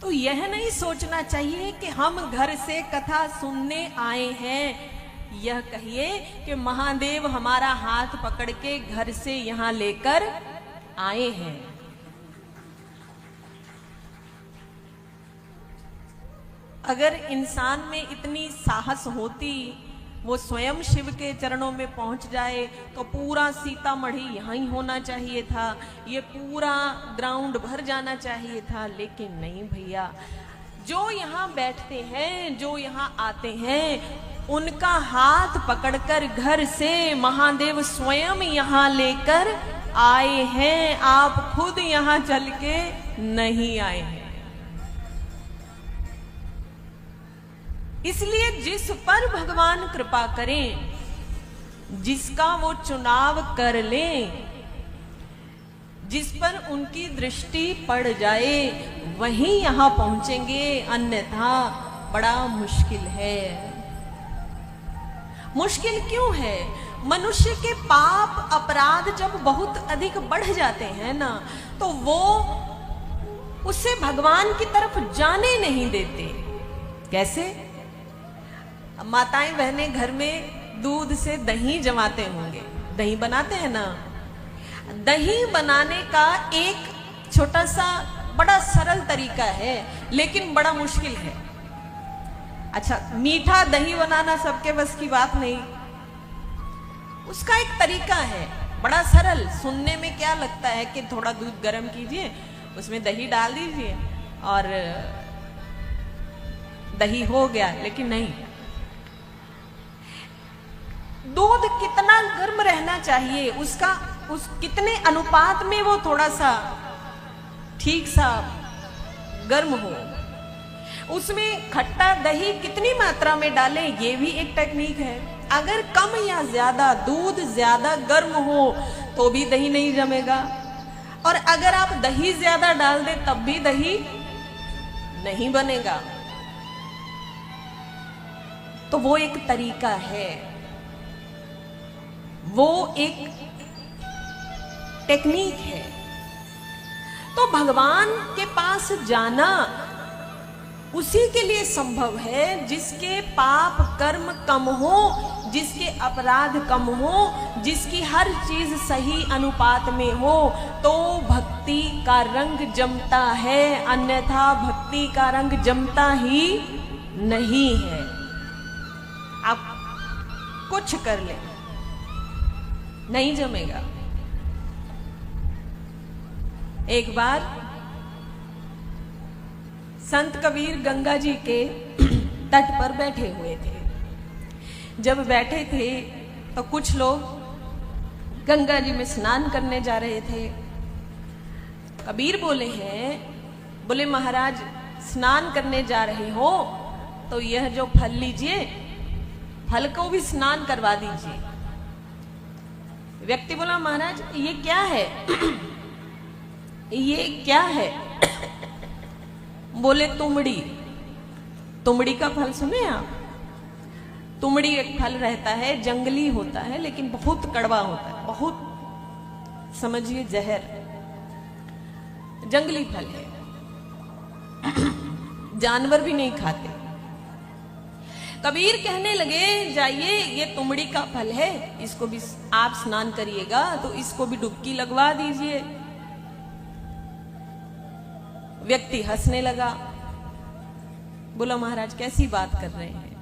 तो यह नहीं सोचना चाहिए कि हम घर से कथा सुनने आए हैं। यह कहिए कि महादेव हमारा हाथ पकड़ के घर से यहां लेकर आए हैं। अगर इंसान में इतनी साहस होती, वो स्वयं शिव के चरणों में पहुंच जाए, तो पूरा सीतामढ़ी यहाँ ही होना चाहिए था, ये पूरा ग्राउंड भर जाना चाहिए था। लेकिन नहीं भैया, जो यहाँ बैठते हैं, जो यहाँ आते हैं, उनका हाथ पकड़कर घर से महादेव स्वयं यहाँ लेकर आए हैं। आप खुद यहाँ चल के नहीं आए हैं। इसलिए जिस पर भगवान कृपा करें, जिसका वो चुनाव कर लें, जिस पर उनकी दृष्टि पड़ जाए, वहीं यहां पहुंचेंगे, अन्यथा बड़ा मुश्किल है। मुश्किल क्यों है? मनुष्य के पाप अपराध जब बहुत अधिक बढ़ जाते हैं ना, तो वो उसे भगवान की तरफ जाने नहीं देते। कैसे? माताएं बहनें घर में दूध से दही जमाते होंगे, दही बनाते हैं ना। दही बनाने का एक छोटा सा बड़ा सरल तरीका है, लेकिन बड़ा मुश्किल है। अच्छा, मीठा दही बनाना सबके बस की बात नहीं। उसका एक तरीका है, बड़ा सरल। सुनने में क्या लगता है कि थोड़ा दूध गर्म कीजिए, उसमें दही डाल दीजिए और दही हो गया। लेकिन नहीं, दूध कितना गर्म रहना चाहिए, उस कितने अनुपात में वो थोड़ा सा ठीक सा गर्म हो, उसमें खट्टा दही कितनी मात्रा में डालें, ये भी एक टेक्निक है। अगर कम या ज्यादा दूध ज्यादा गर्म हो तो भी दही नहीं जमेगा, और अगर आप दही ज्यादा डाल दें तब भी दही नहीं बनेगा। तो वो एक तरीका है, वो एक टेक्निक है। तो भगवान के पास जाना उसी के लिए संभव है जिसके पाप कर्म कम हो, जिसके अपराध कम हो, जिसकी हर चीज सही अनुपात में हो, तो भक्ति का रंग जमता है। अन्यथा भक्ति का रंग जमता ही नहीं है। आप कुछ कर ले, नहीं जमेगा। एक बार संत कबीर गंगा जी के तट पर बैठे हुए थे। जब बैठे थे तो कुछ लोग गंगा जी में स्नान करने जा रहे थे। कबीर बोले हैं, बोले महाराज स्नान करने जा रहे हो तो यह जो फल लीजिए, फल को भी स्नान करवा दीजिए। व्यक्ति बोला, महाराज ये क्या है? ये क्या है? बोले तुमड़ी। तुमड़ी का फल सुने आप? तुमड़ी एक फल रहता है, जंगली होता है, लेकिन बहुत कड़वा होता है, बहुत समझिए जहर। जंगली फल है, जानवर भी नहीं खाते। कबीर कहने लगे, जाइए ये तुमड़ी का फल है, इसको भी आप स्नान करिएगा तो इसको भी डुबकी लगवा दीजिए। व्यक्ति हंसने लगा, बोला महाराज कैसी बात कर रहे हैं?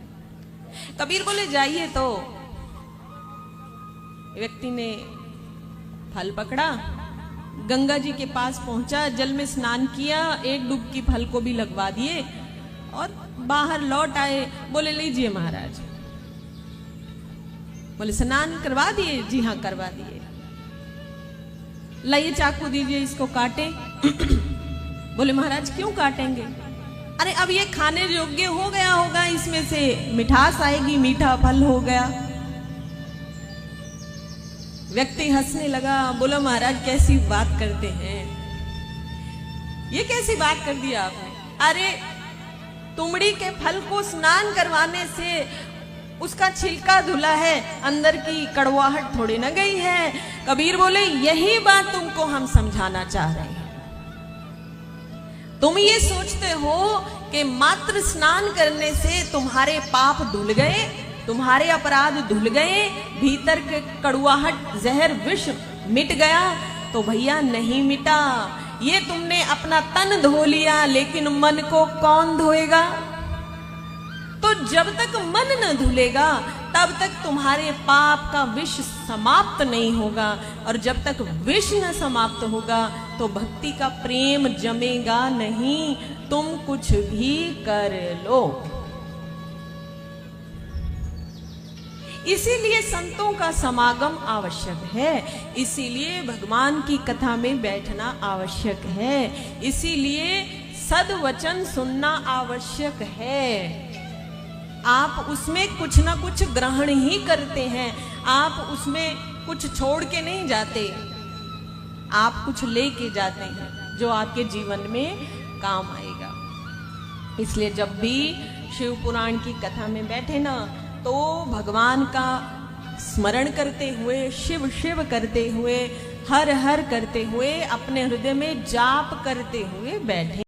कबीर बोले जाइए। तो व्यक्ति ने फल पकड़ा, गंगा जी के पास पहुंचा, जल में स्नान किया, एक डुबकी फल को भी लगवा दिए और बाहर लौट आए। बोले लीजिए महाराज। बोले स्नान करवा दिए? जी हाँ करवा दिए। लाइए चाकू दीजिए, इसको काटे। बोले महाराज क्यों काटेंगे? अरे अब ये खाने योग्य हो गया होगा, इसमें से मिठास आएगी, मीठा फल हो गया। व्यक्ति हंसने लगा, बोला महाराज कैसी बात करते हैं, ये कैसी बात कर दी आपने? अरे तुमड़ी के फल को स्नान करवाने से उसका छिलका धुला है, अंदर की कड़वाहट थोड़ी न गई है। कबीर बोले यही बात तुमको हम समझाना चाह रहे हैं। तुम ये सोचते हो कि मात्र स्नान करने से तुम्हारे पाप धुल गए, तुम्हारे अपराध धुल गए, भीतर के कड़ुआहट जहर विष मिट गया, तो भैया नहीं मिटा। ये तुमने अपना तन धो लिया, लेकिन मन को कौन धोएगा? तो जब तक मन न धुलेगा तब तक तुम्हारे पाप का विष समाप्त नहीं होगा, और जब तक विष न समाप्त होगा तो भक्ति का प्रेम जमेगा नहीं, तुम कुछ भी कर लो। इसीलिए संतों का समागम आवश्यक है, इसीलिए भगवान की कथा में बैठना आवश्यक है, इसीलिए सद्वचन सुनना आवश्यक है। आप उसमें कुछ ना कुछ ग्रहण ही करते हैं, आप उसमें कुछ छोड़ के नहीं जाते, आप कुछ लेके जाते हैं जो आपके जीवन में काम आएगा। इसलिए जब भी शिव पुराण की कथा में बैठे ना, तो भगवान का स्मरण करते हुए, शिव शिव करते हुए, हर हर करते हुए, अपने हृदय में जाप करते हुए बैठे।